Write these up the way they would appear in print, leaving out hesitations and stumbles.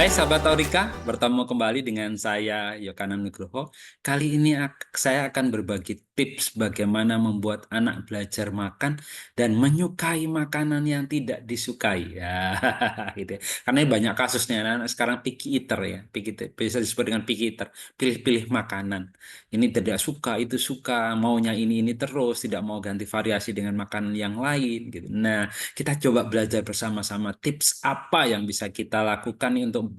Hai sahabat Taurika, bertemu kembali dengan saya Yokanan Nugroho. Kali ini saya akan berbagi tips bagaimana membuat anak belajar makan dan menyukai makanan yang tidak disukai. Ya, gitu ya. Karena banyak kasusnya anak-anak sekarang picky eater ya, bisa disebut dengan picky eater, pilih-pilih makanan. Ini tidak suka, itu suka, maunya ini terus, tidak mau ganti variasi dengan makanan yang lain gitu. Nah, kita coba belajar bersama-sama tips apa yang bisa kita lakukan nih untuk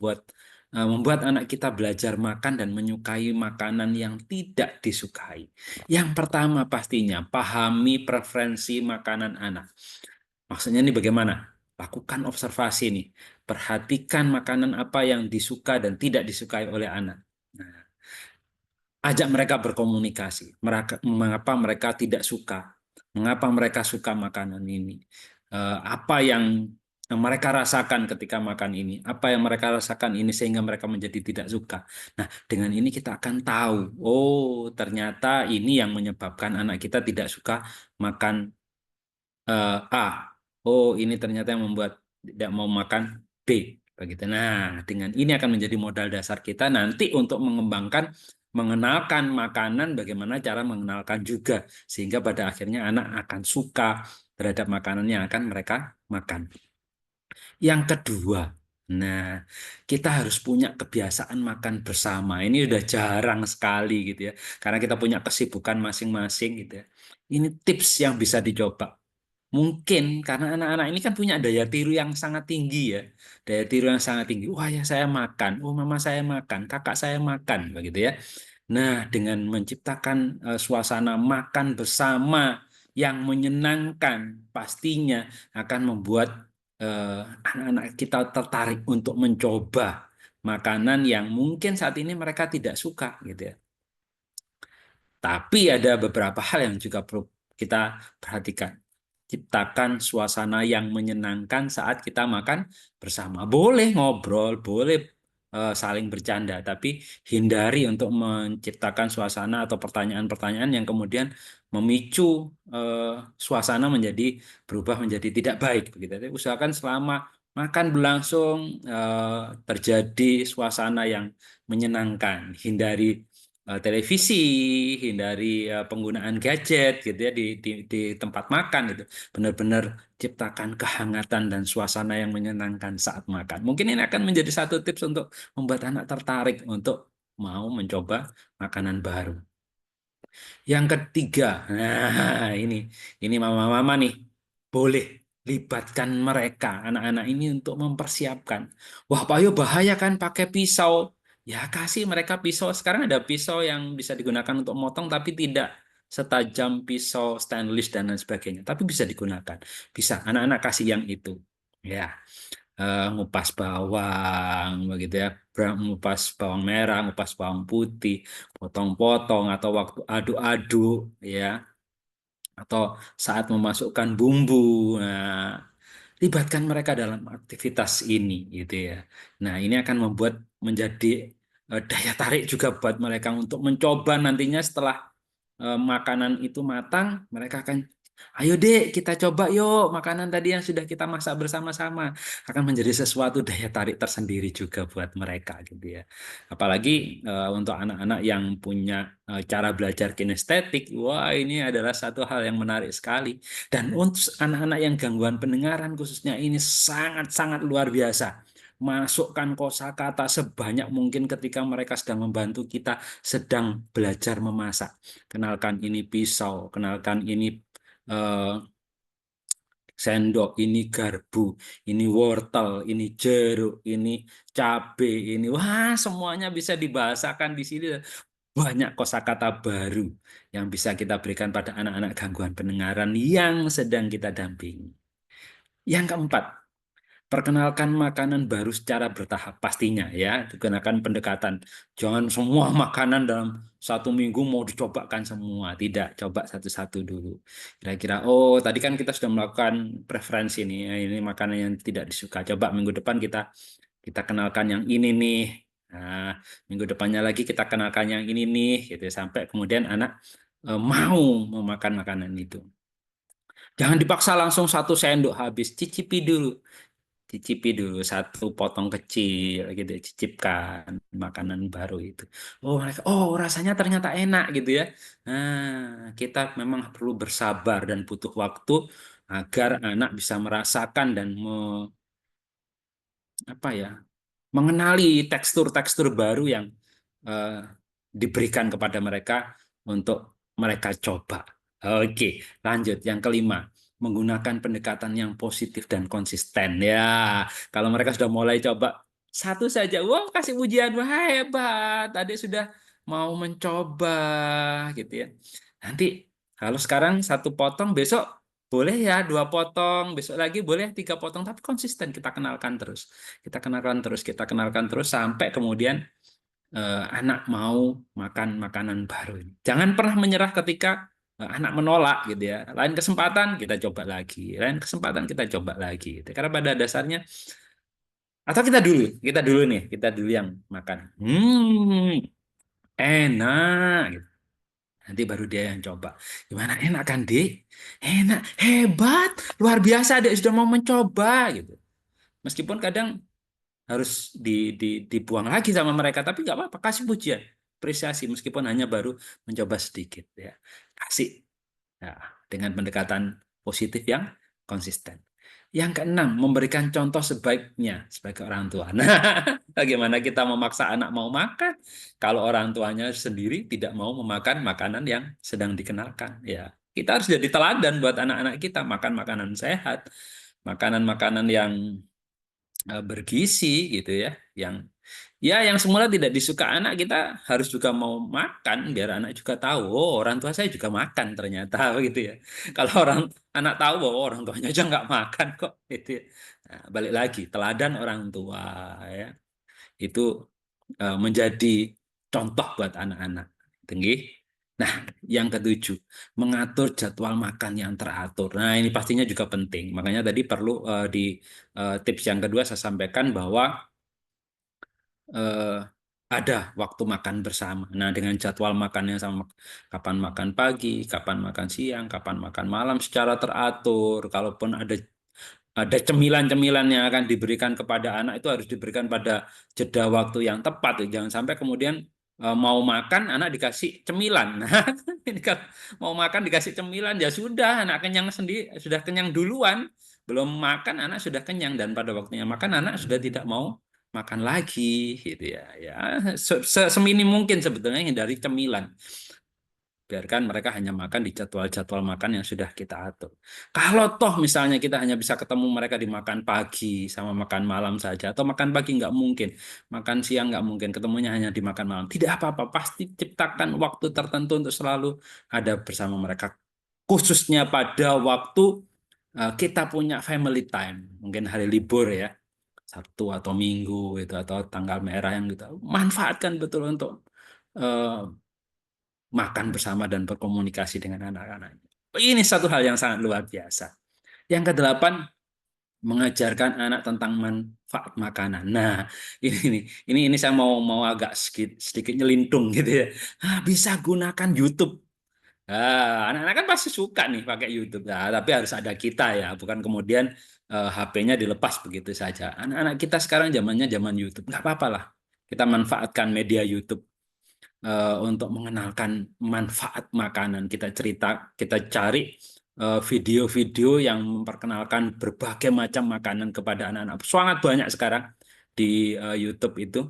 membuat anak kita belajar makan dan menyukai makanan yang tidak disukai. Yang pertama pastinya pahami preferensi makanan anak. Maksudnya ini bagaimana? Lakukan observasi nih. Perhatikan makanan apa yang disuka dan tidak disukai oleh anak. Nah, ajak mereka berkomunikasi. Mengapa mereka tidak suka? Mengapa mereka suka makanan ini? Apa yang mereka rasakan ketika makan ini? Apa yang mereka rasakan ini sehingga mereka menjadi tidak suka? Nah, dengan ini kita akan tahu, oh ternyata ini yang menyebabkan anak kita tidak suka makan A. Oh, ini ternyata yang membuat tidak mau makan B. Begitu. Nah, dengan ini akan menjadi modal dasar kita nanti untuk mengembangkan, mengenalkan makanan, bagaimana cara mengenalkan juga, sehingga pada akhirnya anak akan suka terhadap makanan yang akan mereka makan. Yang kedua, nah kita harus punya kebiasaan makan bersama. Ini udah jarang sekali gitu ya, karena kita punya kesibukan masing-masing gitu ya. Ini tips yang bisa dicoba. Mungkin karena anak-anak ini kan punya daya tiru yang sangat tinggi ya. Daya tiru yang sangat tinggi. Wah ya saya makan, oh mama saya makan, kakak saya makan, begitu ya. Nah, dengan menciptakan suasana makan bersama yang menyenangkan, pastinya akan membuat anak-anak kita tertarik untuk mencoba makanan yang mungkin saat ini mereka tidak suka, gitu ya. Tapi ada beberapa hal yang juga perlu kita perhatikan. Ciptakan suasana yang menyenangkan saat kita makan bersama. Boleh ngobrol, boleh saling bercanda, tapi hindari untuk menciptakan suasana atau pertanyaan-pertanyaan yang kemudian memicu suasana menjadi berubah menjadi tidak baik. Begitu. Jadi usahakan selama makan berlangsung terjadi suasana yang menyenangkan. Hindari televisi, hindari penggunaan gadget gitu ya di tempat makan itu. Benar-benar ciptakan kehangatan dan suasana yang menyenangkan saat makan. Mungkin ini akan menjadi satu tips untuk membuat anak tertarik untuk mau mencoba makanan baru. Yang ketiga, nah ini mama-mama nih, boleh libatkan mereka, anak-anak ini untuk mempersiapkan. Wah, Pak Yo bahaya kan pakai pisau. Ya, kasih mereka pisau. Sekarang ada pisau yang bisa digunakan untuk motong, tapi tidak setajam pisau stainless dan lain sebagainya. Tapi bisa digunakan. Bisa, anak-anak kasih yang itu. Ya, ngupas bawang begitu ya, ngupas bawang merah, ngupas bawang putih, potong-potong atau waktu aduk-aduk ya, atau saat memasukkan bumbu. Nah, libatkan mereka dalam aktivitas ini gitu ya. Nah, ini akan membuat menjadi daya tarik juga buat mereka untuk mencoba nantinya setelah makanan itu matang, mereka akan, ayo dek, kita coba yuk makanan tadi yang sudah kita masak bersama-sama. Akan menjadi sesuatu daya tarik tersendiri juga buat mereka gitu ya. Apalagi untuk anak-anak yang punya cara belajar kinestetik, wah ini adalah satu hal yang menarik sekali. Dan untuk anak-anak yang gangguan pendengaran khususnya ini sangat-sangat luar biasa. Masukkan kosakata sebanyak mungkin ketika mereka sedang membantu kita sedang belajar memasak. Kenalkan ini pisau, kenalkan ini eh, sendok, ini garpu, ini wortel, ini jeruk, ini cabe, ini wah semuanya bisa dibahasakan di sini. Banyak kosakata baru yang bisa kita berikan pada anak-anak gangguan pendengaran yang sedang kita dampingi. Yang keempat, perkenalkan makanan baru secara bertahap pastinya ya, digunakan pendekatan. Jangan semua makanan dalam satu minggu mau dicobakan semua. Tidak, coba satu-satu dulu. Kira-kira, oh tadi kan kita sudah melakukan preferensi nih, ya, ini makanan yang tidak disuka. Coba minggu depan kita kita kenalkan yang ini nih. Nah, minggu depannya lagi kita kenalkan yang ini nih, gitu sampai kemudian anak mau memakan makanan itu. Jangan dipaksa langsung satu sendok habis, cicipi dulu. cicipi dulu satu potong kecil gitu, ya, cicipkan makanan baru itu. Oh, mereka, oh rasanya ternyata enak gitu ya. Nah, kita memang perlu bersabar dan butuh waktu agar anak bisa merasakan dan apa ya, mengenali tekstur-tekstur baru yang eh, diberikan kepada mereka untuk mereka coba. Oke, lanjut. Yang kelima, menggunakan pendekatan yang positif dan konsisten. Ya, kalau mereka sudah mulai coba satu saja, wow, kasih pujian, wah hebat, tadi sudah mau mencoba, gitu ya. Nanti kalau sekarang satu potong, besok boleh ya dua potong, besok lagi boleh tiga potong, tapi konsisten kita kenalkan terus. Kita kenalkan terus sampai kemudian anak mau makan makanan baru ini. Jangan pernah menyerah ketika anak menolak gitu ya. Lain kesempatan kita coba lagi, lain kesempatan kita coba lagi. Gitu. Karena pada dasarnya atau kita dulu nih, kita dulu yang makan. Enak. Gitu. Nanti baru dia yang coba. Gimana enak kan, Dik? Enak, hebat, luar biasa, Dek sudah mau mencoba gitu. Meskipun kadang harus dibuang lagi sama mereka, tapi nggak apa-apa, kasih pujian, apresiasi meskipun hanya baru mencoba sedikit ya, kasih ya, dengan pendekatan positif yang konsisten. Yang keenam, memberikan contoh sebaiknya sebagai orang tua. Nah, bagaimana kita memaksa anak mau makan kalau orang tuanya sendiri tidak mau memakan makanan yang sedang dikenalkan ya. Kita harus jadi teladan buat anak-anak kita, makan makanan sehat, makanan-makanan yang bergizi gitu ya, yang ya yang semula tidak disuka anak, kita harus juga mau makan biar anak juga tahu, oh orang tua saya juga makan ternyata gitu ya. Kalau anak tahu bahwa orang tuanya aja nggak makan kok gitu ya. Nah, balik lagi teladan orang tua ya, itu menjadi contoh buat anak-anak. Tinggi. Nah, yang ketujuh, mengatur jadwal makan yang teratur. Nah, ini pastinya juga penting. Makanya tadi perlu di tips yang kedua saya sampaikan bahwa eh, ada waktu makan bersama. Nah, dengan jadwal makannya sama, kapan makan pagi, kapan makan siang, kapan makan malam secara teratur. Kalaupun ada cemilan-cemilan yang akan diberikan kepada anak, itu harus diberikan pada jeda waktu yang tepat. Ya. Jangan sampai kemudian mau makan anak dikasih cemilan. Nah, ini kan mau makan dikasih cemilan ya sudah, anak kenyang sendiri, sudah kenyang duluan. Belum makan anak sudah kenyang, dan pada waktunya makan anak sudah tidak mau makan lagi gitu ya. Ya, seminim mungkin sebetulnya hindari cemilan. Biarkan mereka hanya makan di jadwal-jadwal makan yang sudah kita atur. Kalau toh misalnya kita hanya bisa ketemu mereka di makan pagi sama makan malam saja, atau makan pagi nggak mungkin, makan siang nggak mungkin, ketemunya hanya di makan malam. Tidak apa-apa, pasti ciptakan waktu tertentu untuk selalu ada bersama mereka. Khususnya pada waktu kita punya family time, mungkin hari libur ya, Sabtu atau Minggu itu, atau tanggal merah yang kita manfaatkan betul untuk eh, makan bersama dan berkomunikasi dengan anak-anak. Ini satu hal yang sangat luar biasa. Yang kedelapan, mengajarkan anak tentang manfaat makanan. Nah, ini saya mau agak sedikit nyelintung gitu ya. Bisa gunakan YouTube. Anak-anak kan pasti suka nih pakai YouTube. Nah, tapi harus ada kita ya, bukan kemudian HP-nya dilepas begitu saja. Anak-anak kita sekarang zamannya zaman YouTube. Nggak apa-apa lah. Kita manfaatkan media YouTube untuk mengenalkan manfaat makanan. Kita cerita, kita cari video-video yang memperkenalkan berbagai macam makanan kepada anak-anak. Sangat banyak sekarang di YouTube itu.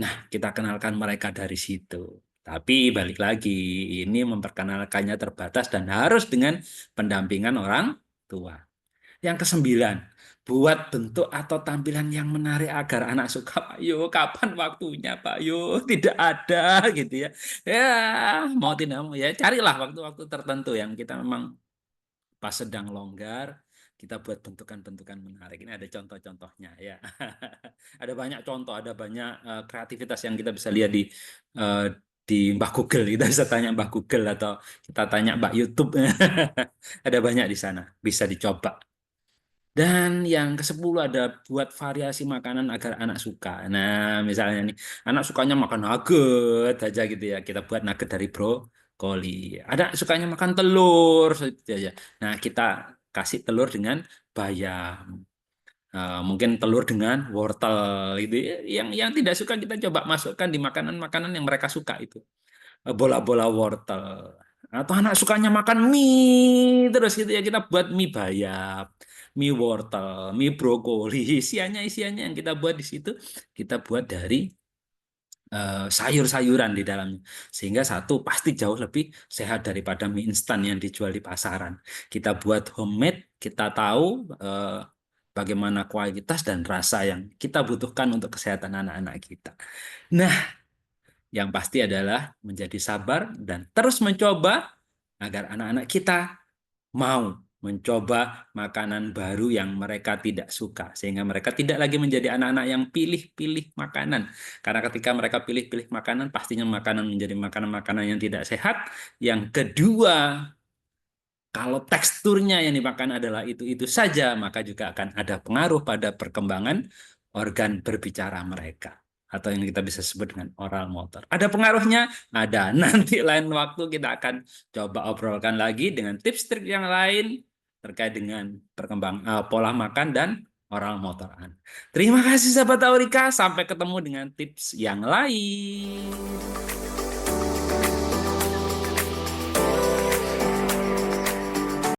Nah, kita kenalkan mereka dari situ. Tapi balik lagi, ini memperkenalkannya terbatas dan harus dengan pendampingan orang tua. Yang kesembilan, buat bentuk atau tampilan yang menarik agar anak suka. Pak Yo, kapan waktunya Pak Yo? Tidak ada gitu ya. Ya, mau tidak mau ya carilah waktu-waktu tertentu yang kita memang pas sedang longgar, kita buat bentukan-bentukan menarik. Ini ada contoh-contohnya ya. Ada banyak contoh, ada banyak kreativitas yang kita bisa lihat eh, di Mbah Google. Kita bisa tanya Mbah Google atau kita tanya Mbak YouTube. Ada banyak di sana, bisa dicoba. Dan yang ke-10 ada buat variasi makanan agar anak suka. Nah, misalnya nih, anak sukanya makan nugget aja gitu ya. Kita buat nugget dari brokoli. Ada sukanya makan telur gitu aja. Nah, kita kasih telur dengan bayam. Mungkin telur dengan wortel itu yang tidak suka kita coba masukkan di makanan-makanan yang mereka suka itu. Bola-bola wortel. Atau anak sukanya makan mie terus gitu ya kita buat mie bayam, mie wortel, mie brokoli, isiannya yang kita buat di situ kita buat dari sayur-sayuran di dalamnya. Sehingga satu pasti jauh lebih sehat daripada mie instan yang dijual di pasaran. Kita buat homemade, kita tahu bagaimana kualitas dan rasa yang kita butuhkan untuk kesehatan anak-anak kita. Nah, yang pasti adalah menjadi sabar dan terus mencoba agar anak-anak kita mau mencoba makanan baru yang mereka tidak suka, sehingga mereka tidak lagi menjadi anak-anak yang pilih-pilih makanan. Karena ketika mereka pilih-pilih makanan, pastinya makanan menjadi makanan-makanan yang tidak sehat. Yang kedua, kalau teksturnya yang dimakan adalah itu-itu saja, maka juga akan ada pengaruh pada perkembangan organ berbicara mereka. Atau yang kita bisa sebut dengan oral motor. Ada pengaruhnya? Ada. Nanti lain waktu kita akan coba obrolkan lagi dengan tips-trik yang lain terkait dengan pola makan dan oral motoran. Terima kasih sahabat Aurika. Sampai ketemu dengan tips yang lain.